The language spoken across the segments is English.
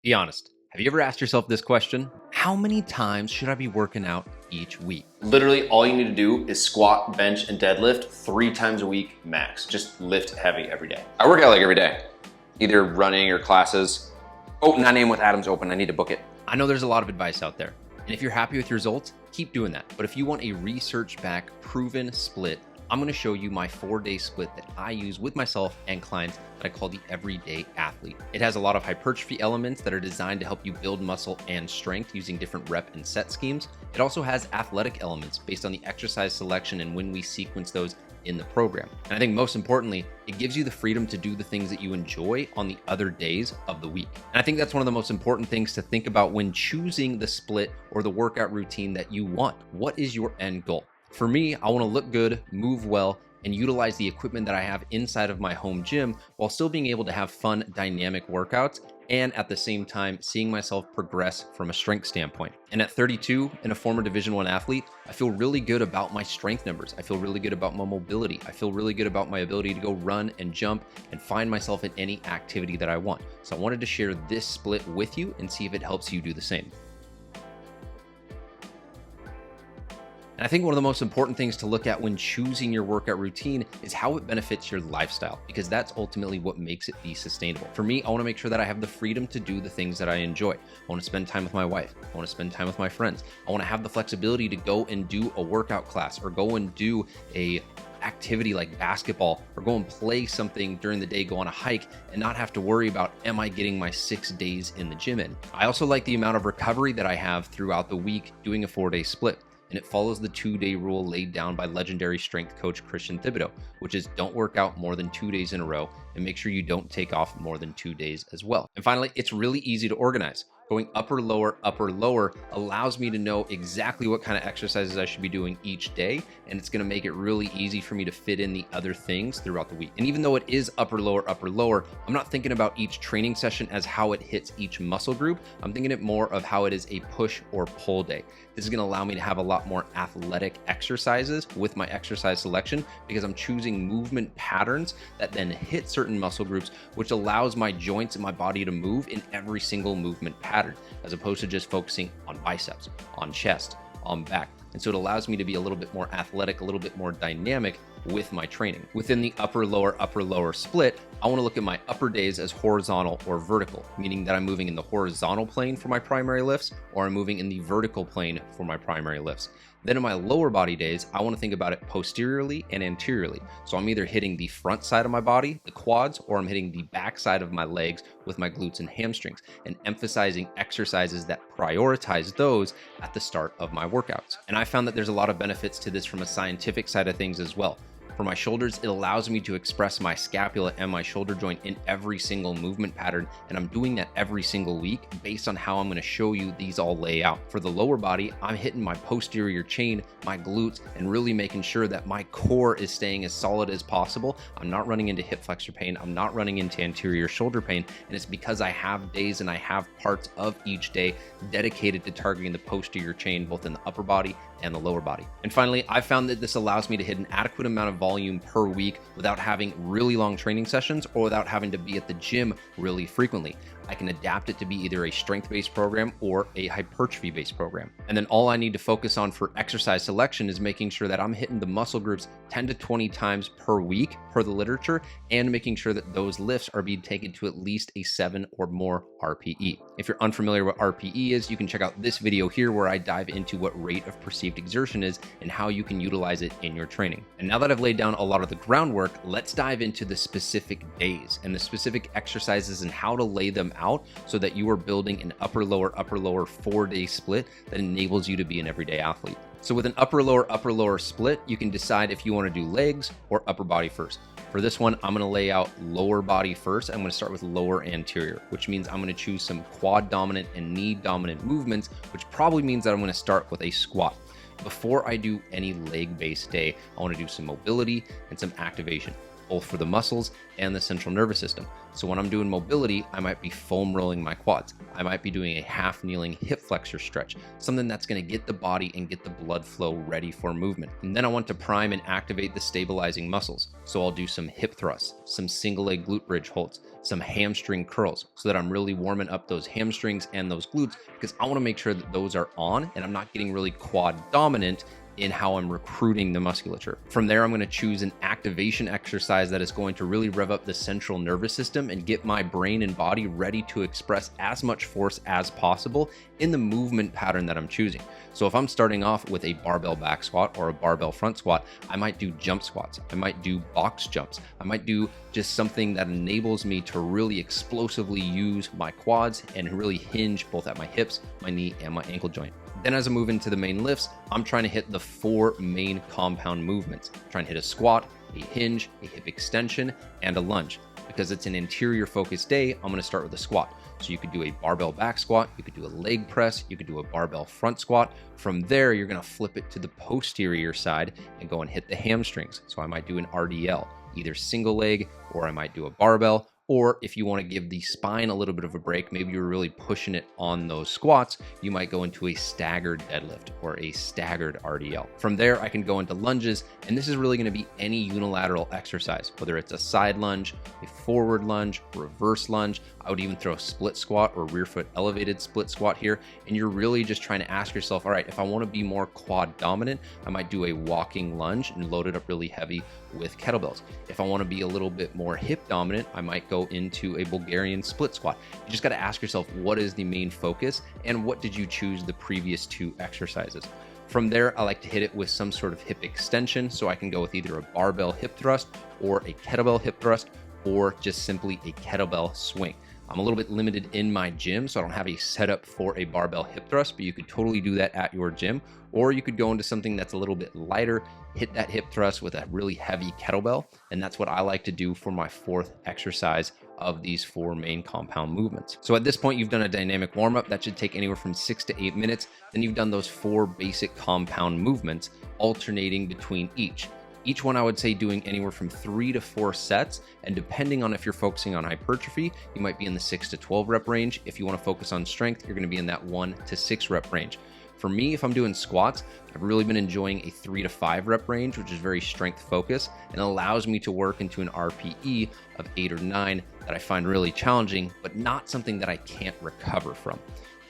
Be honest. Have you ever asked yourself this question? How many times should I be working out each week? Literally all you need to do is squat, bench, and deadlift 3 times a week max. Just lift heavy every day. I work out like every day, either running or classes. Oh, 9 a.m. with Adam's open. I need to book it. I know there's a lot of advice out there, and if you're happy with your results, keep doing that. But if you want a research-backed, proven split, I'm going to show you my 4-day split that I use with myself and clients that I call the everyday athlete. It has a lot of hypertrophy elements that are designed to help you build muscle and strength using different rep and set schemes. It also has athletic elements based on the exercise selection and when we sequence those in the program. And I think most importantly, it gives you the freedom to do the things that you enjoy on the other days of the week. And I think that's one of the most important things to think about when choosing the split or the workout routine that you want. What is your end goal? For me, I want to look good, move well, and utilize the equipment that I have inside of my home gym while still being able to have fun, dynamic workouts, and at the same time, seeing myself progress from a strength standpoint. And at 32 and a former Division I athlete, I feel really good about my strength numbers. I feel really good about my mobility. I feel really good about my ability to go run and jump and find myself in any activity that I want. So I wanted to share this split with you and see if it helps you do the same. And I think one of the most important things to look at when choosing your workout routine is how it benefits your lifestyle, because that's ultimately what makes it be sustainable. For me, I want to make sure that I have the freedom to do the things that I enjoy. I want to spend time with my wife. I want to spend time with my friends. I want to have the flexibility to go and do a workout class or go and do a activity like basketball or go and play something during the day, go on a hike and not have to worry about, am I getting my 6 days in the gym in? I also like the amount of recovery that I have throughout the week doing a 4-day split. And it follows the 2-day rule laid down by legendary strength coach Christian Thibodeau, which is don't work out more than 2 days in a row and make sure you don't take off more than 2 days as well. And finally, it's really easy to organize. Going upper, lower allows me to know exactly what kind of exercises I should be doing each day. And it's going to make it really easy for me to fit in the other things throughout the week. And even though it is upper, lower, I'm not thinking about each training session as how it hits each muscle group. I'm thinking it more of how it is a push or pull day. This is going to allow me to have a lot more athletic exercises with my exercise selection because I'm choosing movement patterns that then hit certain muscle groups, which allows my joints and my body to move in every single movement pattern, as opposed to just focusing on biceps, on chest, on back. And so it allows me to be a little bit more athletic, a little bit more dynamic with my training. Within the upper, lower split, I want to look at my upper days as horizontal or vertical, meaning that I'm moving in the horizontal plane for my primary lifts or I'm moving in the vertical plane for my primary lifts. Then in my lower body days, I want to think about it posteriorly and anteriorly. So I'm either hitting the front side of my body, the quads, or I'm hitting the back side of my legs with my glutes and hamstrings, and emphasizing exercises that prioritize those at the start of my workouts. And I found that there's a lot of benefits to this from a scientific side of things as well. For my shoulders, it allows me to express my scapula and my shoulder joint in every single movement pattern, and I'm doing that every single week based on how I'm going to show you these all lay out. For the lower body, I'm hitting my posterior chain, my glutes, and really making sure that my core is staying as solid as possible. I'm not running into hip flexor pain. I'm not running into anterior shoulder pain, and it's because I have days and I have parts of each day dedicated to targeting the posterior chain, both in the upper body and the lower body. And finally, I found that this allows me to hit an adequate amount of volume per week without having really long training sessions or without having to be at the gym really frequently. I can adapt it to be either a strength-based program or a hypertrophy-based program. And then all I need to focus on for exercise selection is making sure that I'm hitting the muscle groups 10 to 20 times per week per the literature, and making sure that those lifts are being taken to at least a 7 or more RPE. If you're unfamiliar with RPE is, you can check out this video here where I dive into what rate of perceived exertion is and how you can utilize it in your training. And now that I've laid down a lot of the groundwork, let's dive into the specific days and the specific exercises and how to lay them out so that you are building an upper lower 4-day split that enables you to be an everyday athlete. So with an upper lower split, you can decide if you want to do legs or upper body first. For this one, I'm going to lay out lower body first. I'm going to start with lower anterior, which means I'm going to choose some quad dominant and knee dominant movements, which probably means that I'm going to start with a squat. Before I do any leg-based day, I want to do some mobility and some activation. both for the muscles and the central nervous system. So when I'm doing mobility, I might be foam rolling my quads. I might be doing a half kneeling hip flexor stretch, something that's going to get the body and get the blood flow ready for movement. And then I want to prime and activate the stabilizing muscles. So I'll do some hip thrusts, some single leg glute bridge holds, some hamstring curls, so that I'm really warming up those hamstrings and those glutes, because I want to make sure that those are on and I'm not getting really quad dominant in how I'm recruiting the musculature. From there, I'm going to choose an activation exercise that is going to really rev up the central nervous system and get my brain and body ready to express as much force as possible in the movement pattern that I'm choosing. So if I'm starting off with a barbell back squat or a barbell front squat, I might do jump squats. I might do box jumps. I might do just something that enables me to really explosively use my quads and really hinge both at my hips, my knee, and my ankle joint. Then as I move into the main lifts, I'm trying to hit the 4 main compound movements. I'm trying to hit a squat, a hinge, a hip extension, and a lunge. Because it's an anterior focused day, I'm going to start with a squat. So you could do a barbell back squat, you could do a leg press, you could do a barbell front squat. From there, you're going to flip it to the posterior side and go and hit the hamstrings. So I might do an RDL, either single leg, or I might do a barbell. Or if you want to give the spine a little bit of a break, maybe you're really pushing it on those squats, you might go into a staggered deadlift or a staggered RDL. From there, I can go into lunges, and this is really going to be any unilateral exercise, whether it's a side lunge, a forward lunge, reverse lunge. I would even throw a split squat or rear foot elevated split squat here. And you're really just trying to ask yourself, all right, if I want to be more quad dominant, I might do a walking lunge and load it up really heavy with kettlebells. If I want to be a little bit more hip dominant, I might go into a Bulgarian split squat. You just got to ask yourself, what is the main focus and what did you choose the previous 2 exercises? From there, I like to hit it with some sort of hip extension. So I can go with either a barbell hip thrust or a kettlebell hip thrust, or just simply a kettlebell swing. I'm a little bit limited in my gym, so I don't have a setup for a barbell hip thrust, but you could totally do that at your gym. Or you could go into something that's a little bit lighter, hit that hip thrust with a really heavy kettlebell. And that's what I like to do for my 4th exercise of these 4 main compound movements. So at this point, you've done a dynamic warm-up that should take anywhere from 6 to 8 minutes. Then you've done those 4 basic compound movements, alternating between each. Each one I would say doing anywhere from 3 to 4 sets, and depending on if you're focusing on hypertrophy, you might be in the 6 to 12 rep range. If you want to focus on strength, you're going to be in that 1 to 6 rep range. For me, if I'm doing squats, I've really been enjoying a 3 to 5 rep range, which is very strength focused and allows me to work into an RPE of 8 or 9 that I find really challenging, but not something that I can't recover from.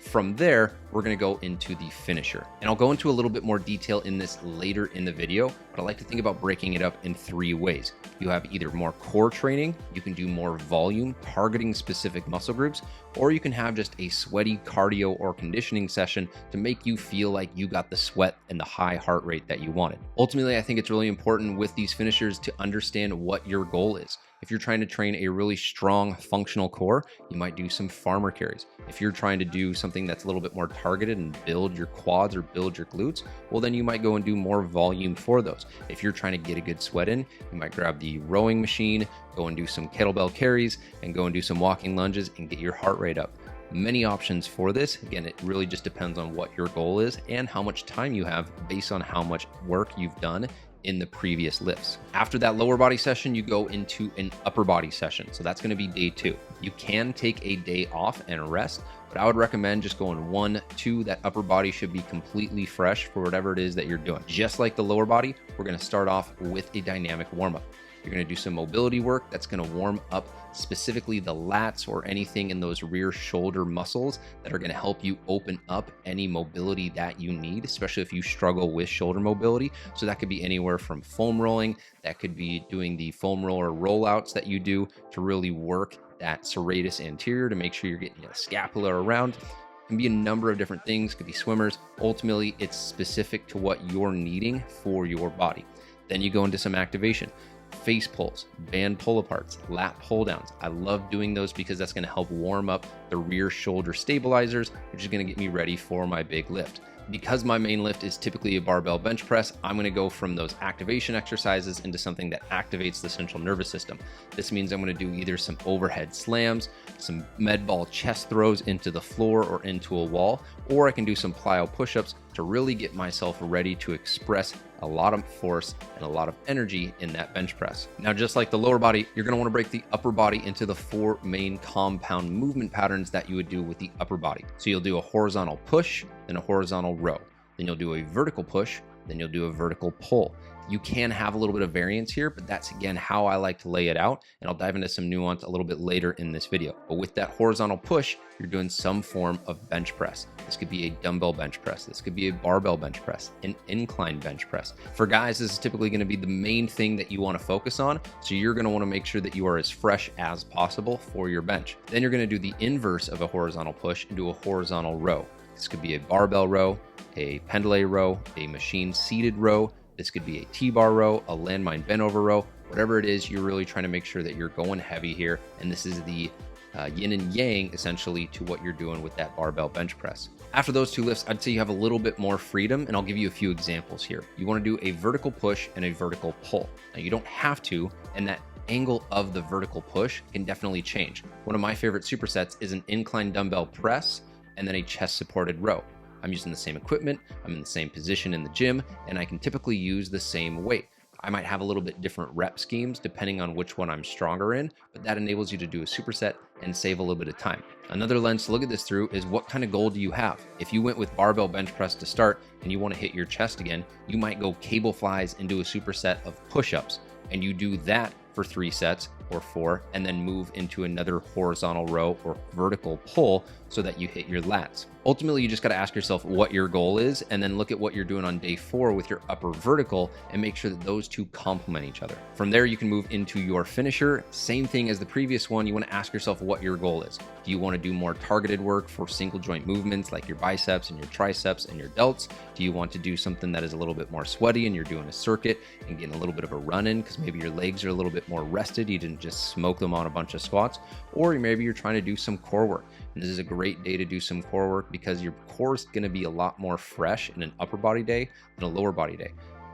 From there, we're going to go into the finisher. And I'll go into a little bit more detail in this later in the video, but I like to think about breaking it up in 3 ways. You have either more core training, you can do more volume, targeting specific muscle groups, or you can have just a sweaty cardio or conditioning session to make you feel like you got the sweat and the high heart rate that you wanted. Ultimately, I think it's really important with these finishers to understand what your goal is. If you're trying to train a really strong functional core, you might do some farmer carries. If you're trying to do something that's a little bit more targeted and build your quads or build your glutes, well, then you might go and do more volume for those. If you're trying to get a good sweat in, you might grab the rowing machine, go and do some kettlebell carries, and go and do some walking lunges and get your heart rate up. Many options for this. Again, it really just depends on what your goal is and how much time you have based on how much work you've done in the previous lifts. After that lower body session, you go into an upper body session. So that's going to be day 2. You can take a day off and rest, but I would recommend just going 1, 2. That upper body should be completely fresh for whatever it is that you're doing. Just like the lower body, we're going to start off with a dynamic warm-up. You're going to do some mobility work that's going to warm up specifically the lats or anything in those rear shoulder muscles that are going to help you open up any mobility that you need, especially if you struggle with shoulder mobility. So that could be anywhere from foam rolling, that could be doing the foam roller rollouts that you do to really work that serratus anterior to make sure you're getting the scapula around. It can be a number of different things, could be swimmers. Ultimately, it's specific to what you're needing for your body. Then you go into some activation. Face pulls, band pull aparts, lat pull downs. I love doing those because that's going to help warm up the rear shoulder stabilizers, which is going to get me ready for my big lift. Because my main lift is typically a barbell bench press, I'm going to go from those activation exercises into something that activates the central nervous system. This means I'm going to do either some overhead slams, some med ball chest throws into the floor or into a wall, or I can do some plyo push-ups to really get myself ready to express a lot of force and a lot of energy in that bench press. Now, just like the lower body, you're gonna wanna break the upper body into the 4 main compound movement patterns that you would do with the upper body. So you'll do a horizontal push, then a horizontal row. Then you'll do a vertical push, then you'll do a vertical pull. You can have a little bit of variance here, but that's again how I like to lay it out. And I'll dive into some nuance a little bit later in this video. But with that horizontal push, you're doing some form of bench press. This could be a dumbbell bench press. This could be a barbell bench press, an incline bench press. For guys, this is typically going to be the main thing that you want to focus on. So you're going to want to make sure that you are as fresh as possible for your bench. Then you're going to do the inverse of a horizontal push and do a horizontal row. This could be a barbell row, a pendlay row, a machine seated row. This could be a T-bar row, a landmine bent over row, whatever it is, you're really trying to make sure that you're going heavy here. And this is the yin and yang essentially to what you're doing with that barbell bench press. After those 2 lifts, I'd say you have a little bit more freedom, and I'll give you a few examples here. You want to do a vertical push and a vertical pull. Now you don't have to, and that angle of the vertical push can definitely change. One of my favorite supersets is an incline dumbbell press and then a chest supported row. I'm using the same equipment, I'm in the same position in the gym, and I can typically use the same weight. I might have a little bit different rep schemes depending on which one I'm stronger in, but that enables you to do a superset and save a little bit of time. Another lens to look at this through is what kind of goal do you have? If you went with barbell bench press to start and you want to hit your chest again, you might go cable flies and do a superset of push-ups, and you do that for 3 sets or 4, and then move into another horizontal row or vertical pull so that you hit your lats. Ultimately, you just got to ask yourself what your goal is, and then look at what you're doing on day 4 with your upper vertical and make sure that those 2 complement each other. From there, you can move into your finisher. Same thing as the previous one. You want to ask yourself what your goal is. Do you want to do more targeted work for single joint movements like your biceps and your triceps and your delts? Do you want to do something that is a little bit more sweaty and you're doing a circuit and getting a little bit of a run in because maybe your legs are a little bit more rested, you didn't just smoke them on a bunch of squats? Or maybe you're trying to do some core work. And this is a great day to do some core work because your core is going to be a lot more fresh in an upper body day than a lower body day.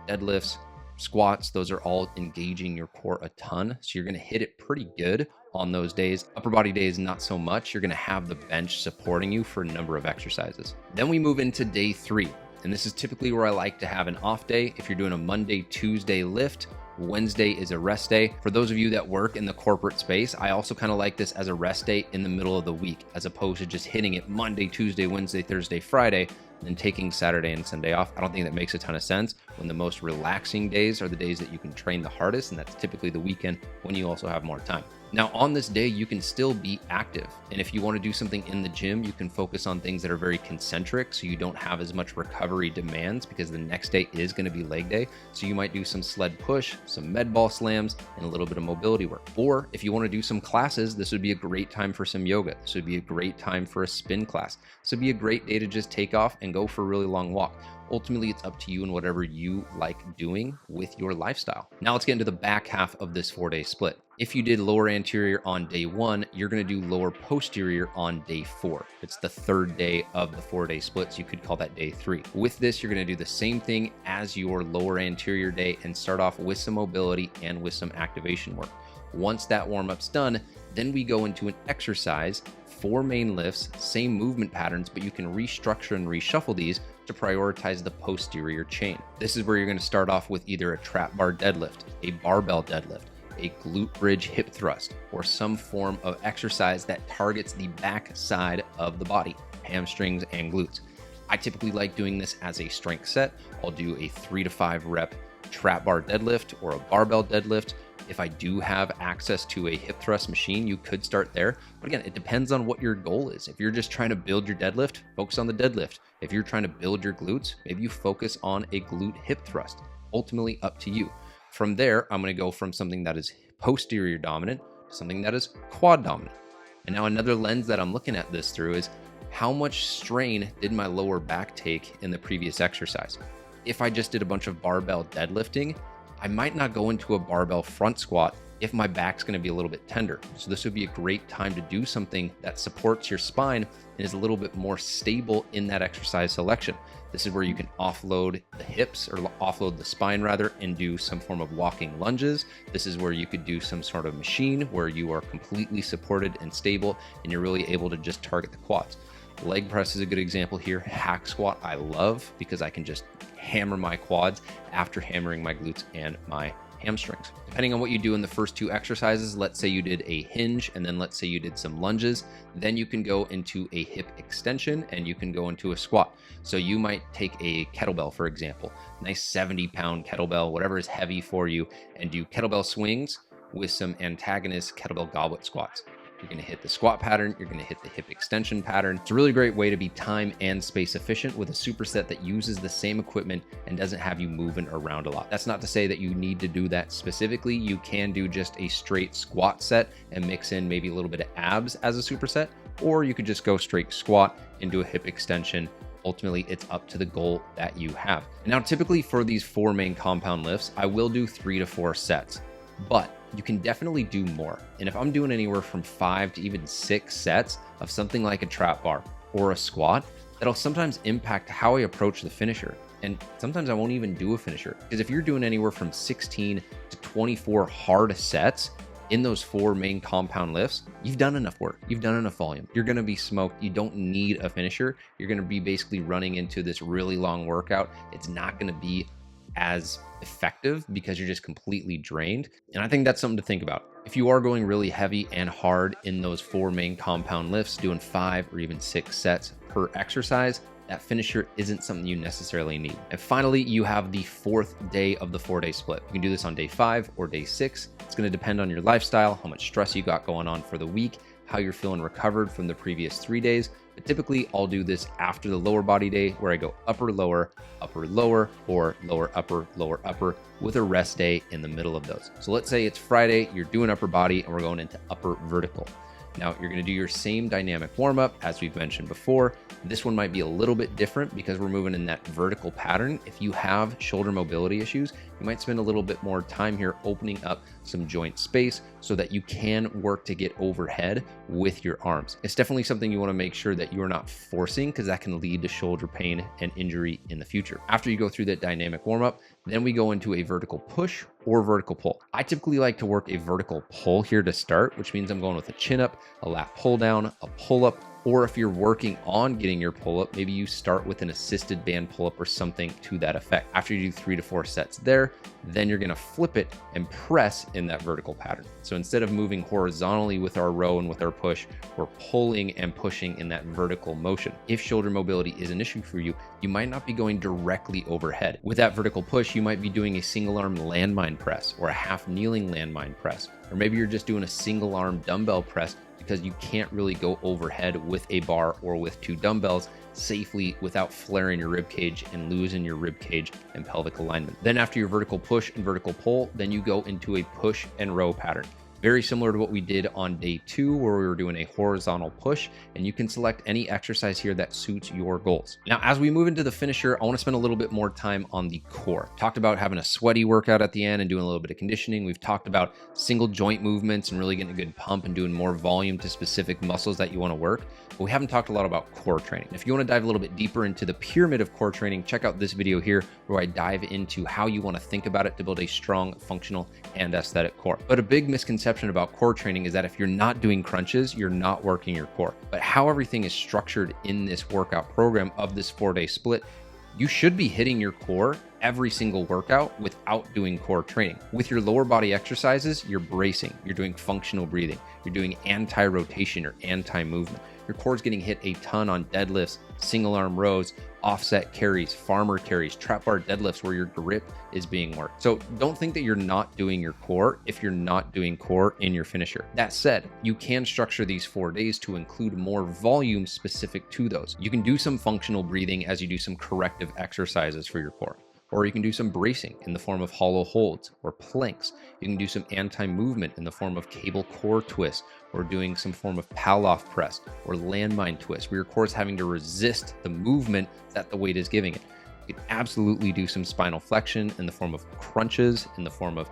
Deadlifts, squats, those are all engaging your core a ton. So you're going to hit it pretty good on those days. Upper body days, not so much. You're going to have the bench supporting you for a number of exercises. Then we move into day 3. And this is typically where I like to have an off day. If you're doing a Monday, Tuesday lift, Wednesday is a rest day. For those of you that work in the corporate space, I also kind of like this as a rest day in the middle of the week, as opposed to just hitting it Monday, Tuesday, Wednesday, Thursday, Friday, and then taking Saturday and Sunday off. I don't think that makes a ton of sense when the most relaxing days are the days that you can train the hardest, and that's typically the weekend when you also have more time. Now, on this day, you can still be active. And if you want to do something in the gym, you can focus on things that are very concentric so you don't have as much recovery demands because the next day is going to be leg day. So you might do some sled push, some med ball slams, and a little bit of mobility work. Or if you want to do some classes, this would be a great time for some yoga. This would be a great time for a spin class. This would be a great day to just take off and go for a really long walk. Ultimately, it's up to you and whatever you like doing with your lifestyle. Now let's get into the back half of this 4-day split. If you did lower anterior on day 1, you're going to do lower posterior on day 4. It's the 3rd day of the 4-day split, so you could call that day 3. With this, you're going to do the same thing as your lower anterior day and start off with some mobility and with some activation work. Once that warm-up's done, then we go into an exercise, 4 main lifts, same movement patterns, but you can restructure and reshuffle these to prioritize the posterior chain. This is where you're going to start off with either a trap bar deadlift, a barbell deadlift, a glute bridge hip thrust, or some form of exercise that targets the back side of the body, hamstrings and glutes. I typically like doing this as a strength set. I'll do a 3 to 5 rep trap bar deadlift or a barbell deadlift. If I do have access to a hip thrust machine, you could start there. But again, it depends on what your goal is. If you're just trying to build your deadlift, focus on the deadlift. If you're trying to build your glutes, maybe you focus on a glute hip thrust. Ultimately up to you. From there, I'm going to go from something that is posterior dominant to something that is quad dominant. And now another lens that I'm looking at this through is how much strain did my lower back take in the previous exercise? If I just did a bunch of barbell deadlifting, I might not go into a barbell front squat if my back's going to be a little bit tender. So this would be a great time to do something that supports your spine and is a little bit more stable in that exercise selection. This is where you can offload the hips or offload the spine rather and do some form of walking lunges. This is where you could do some sort of machine where you are completely supported and stable and you're really able to just target the quads. Leg press is a good example here. Hack squat I love because I can just hammer my quads after hammering my glutes and my hamstrings. Depending on what you do in the first two exercises, let's say you did a hinge and then let's say you did some lunges, then you can go into a hip extension and you can go into a squat. So you might take a kettlebell, for example, nice 70-pound kettlebell, whatever is heavy for you, and do kettlebell swings with some antagonist kettlebell goblet squats. You're going to hit the squat pattern, you're going to hit the hip extension pattern. It's a really great way to be time and space efficient with a superset that uses the same equipment and doesn't have you moving around a lot. That's not to say that you need to do that specifically. You can do just a straight squat set and mix in maybe a little bit of abs as a superset, or you could just go straight squat into a hip extension. Ultimately, it's up to the goal that you have. Now, typically for these 4 main compound lifts, I will do 3 to 4 sets, but you can definitely do more. And if I'm doing anywhere from 5 to even 6 sets of something like a trap bar or a squat, that'll sometimes impact how I approach the finisher. And sometimes I won't even do a finisher, because if you're doing anywhere from 16 to 24 hard sets in those 4 main compound lifts, you've done enough work. You've done enough volume. You're going to be smoked. You don't need a finisher. You're going to be basically running into this really long workout. It's not going to be as effective because you're just completely drained. And I think that's something to think about. If you are going really heavy and hard in those 4 main compound lifts, doing 5 or even 6 sets per exercise, that finisher isn't something you necessarily need. And finally, you have the 4th day of the 4-day split. You can do this on day 5 or day 6. It's going to depend on your lifestyle, how much stress you got going on for the week, how you're feeling recovered from the previous 3 days. But typically I'll do this after the lower body day, where I go upper, lower, or lower, upper, with a rest day in the middle of those. So let's say it's Friday, you're doing upper body and we're going into upper vertical. Now you're going to do your same dynamic warm up as we've mentioned before. This one might be a little bit different because we're moving in that vertical pattern. If you have shoulder mobility issues, you might spend a little bit more time here opening up some joint space so that you can work to get overhead with your arms. It's definitely something you want to make sure that you're not forcing, because that can lead to shoulder pain and injury in the future. After you go through that dynamic warm up, then we go into a vertical push or vertical pull. I typically like to work a vertical pull here to start, which means I'm going with a chin up, a lat pull down, a pull up, or if you're working on getting your pull up, maybe you start with an assisted band pull up or something to that effect. After you do 3 to 4 sets there, then you're gonna flip it and press in that vertical pattern. So instead of moving horizontally with our row and with our push, we're pulling and pushing in that vertical motion. If shoulder mobility is an issue for you, you might not be going directly overhead. With that vertical push, you might be doing a single arm landmine press or a half kneeling landmine press, or maybe you're just doing a single arm dumbbell press because you can't really go overhead with a bar or with 2 dumbbells safely without flaring your rib cage and losing your rib cage and pelvic alignment. Then after your vertical push and vertical pull, then you go into a push and row pattern. Very similar to what we did on day 2, where we were doing a horizontal push, and you can select any exercise here that suits your goals. Now, as we move into the finisher, I want to spend a little bit more time on the core. Talked about having a sweaty workout at the end and doing a little bit of conditioning. We've talked about single joint movements and really getting a good pump and doing more volume to specific muscles that you want to work. But we haven't talked a lot about core training. If you want to dive a little bit deeper into the pyramid of core training, check out this video here where I dive into how you want to think about it to build a strong, functional, and aesthetic core. But a big misconception about core training is that if you're not doing crunches, you're not working your core. But how everything is structured in this workout program of this 4-day split, you should be hitting your core every single workout without doing core training. With your lower body exercises, you're bracing, you're doing functional breathing, you're doing anti-rotation or anti-movement. Your core is getting hit a ton on deadlifts, single arm rows, offset carries, farmer carries, trap bar deadlifts where your grip is being worked. So don't think that you're not doing your core if you're not doing core in your finisher. That said, you can structure these 4 days to include more volume specific to those. You can do some functional breathing as you do some corrective exercises for your core. Or you can do some bracing in the form of hollow holds or planks. You can do some anti-movement in the form of cable core twist, or doing some form of Palloff press or landmine twist, where your core is having to resist the movement that the weight is giving it. You can absolutely do some spinal flexion in the form of crunches, in the form of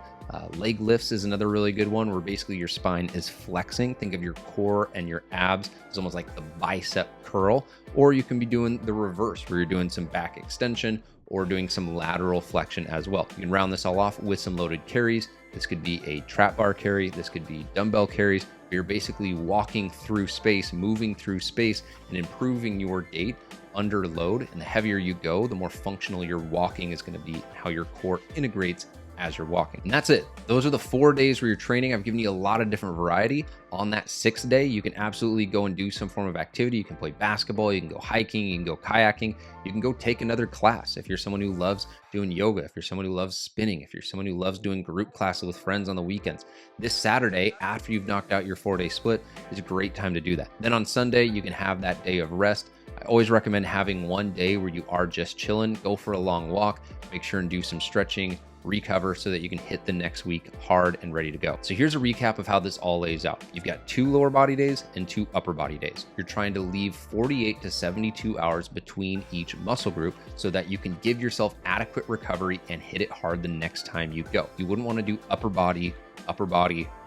leg lifts is another really good one, where basically your spine is flexing. Think of your core and your abs as almost like the bicep curl. Or you can be doing the reverse, where you're doing some back extension or doing some lateral flexion as well. You can round this all off with some loaded carries. This could be a trap bar carry. This could be dumbbell carries. You're basically walking through space, moving through space, and improving your gait under load. And the heavier you go, the more functional your walking is going to be, how your core integrates as you're walking. And that's it. Those are the 4 days where you're training. I've given you a lot of different variety. On that 6th day, you can absolutely go and do some form of activity. You can play basketball, you can go hiking, you can go kayaking, you can go take another class. If you're someone who loves doing yoga, if you're someone who loves spinning, if you're someone who loves doing group classes with friends on the weekends, this Saturday, after you've knocked out your 4-day split, is a great time to do that. Then on Sunday, you can have that day of rest. I always recommend having one day where you are just chilling, go for a long walk, make sure and do some stretching, recover so that you can hit the next week hard and ready to go. So here's a recap of how this all lays out. You've got 2 lower body days and 2 upper body days. You're trying to leave 48 to 72 hours between each muscle group so that you can give yourself adequate recovery and hit it hard the next time you go. You wouldn't want to do upper body,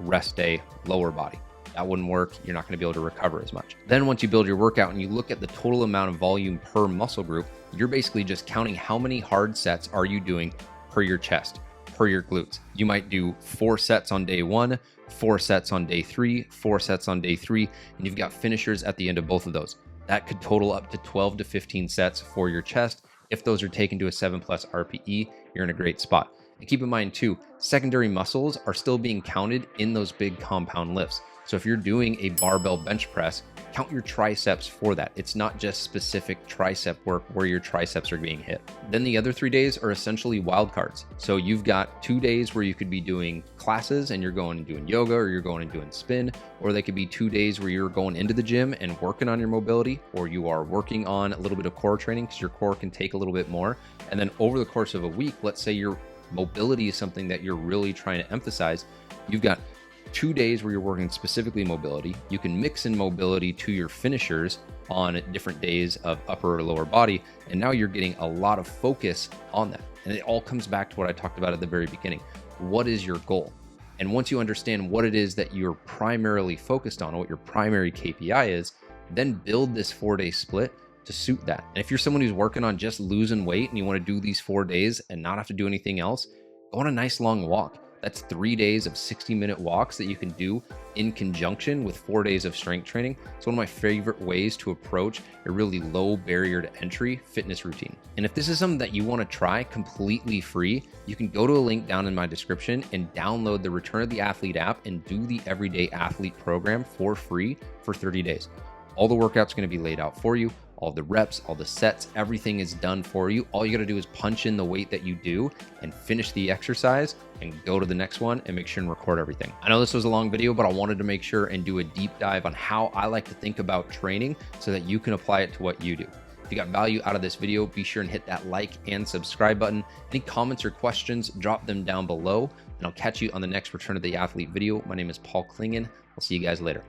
rest day, lower body. That wouldn't work. You're not going to be able to recover as much. Then once you build your workout and you look at the total amount of volume per muscle group, you're basically just counting how many hard sets are you doing per your chest, per your glutes. You might do 4 sets on day 1, 4 sets on day 3, 4 sets on day 3, and you've got finishers at the end of both of those. That could total up to 12 to 15 sets for your chest. If those are taken to a 7+ RPE, you're in a great spot. And keep in mind too, secondary muscles are still being counted in those big compound lifts. So if you're doing a barbell bench press, count your triceps for that. It's not just specific tricep work where your triceps are being hit. Then the other 3 days are essentially wild cards. So you've got 2 days where you could be doing classes and you're going and doing yoga, or you're going and doing spin, or they could be 2 days where you're going into the gym and working on your mobility, or you are working on a little bit of core training because your core can take a little bit more. And then over the course of a week, let's say your mobility is something that you're really trying to emphasize. You've got 2 days where you're working specifically mobility. You can mix in mobility to your finishers on different days of upper or lower body. And now you're getting a lot of focus on that. And it all comes back to what I talked about at the very beginning. What is your goal? And once you understand what it is that you're primarily focused on, what your primary KPI is, then build this 4-day split to suit that. And if you're someone who's working on just losing weight and you want to do these 4 days and not have to do anything else, go on a nice long walk. That's 3 days of 60-minute walks that you can do in conjunction with 4 days of strength training. It's one of my favorite ways to approach a really low barrier to entry fitness routine. And if this is something that you want to try completely free, you can go to a link down in my description and download the Return of the Athlete app and do the Everyday Athlete program for free for 30 days. All the workouts are going to be laid out for you. All the reps, all the sets, everything is done for you. All you got to do is punch in the weight that you do and finish the exercise and go to the next one and make sure and record everything. I know this was a long video, but I wanted to make sure and do a deep dive on how I like to think about training so that you can apply it to what you do. If you got value out of this video, be sure and hit that like and subscribe button. Any comments or questions, drop them down below, and I'll catch you on the next Return of the Athlete video. My name is Paul Klingen. I'll see you guys later.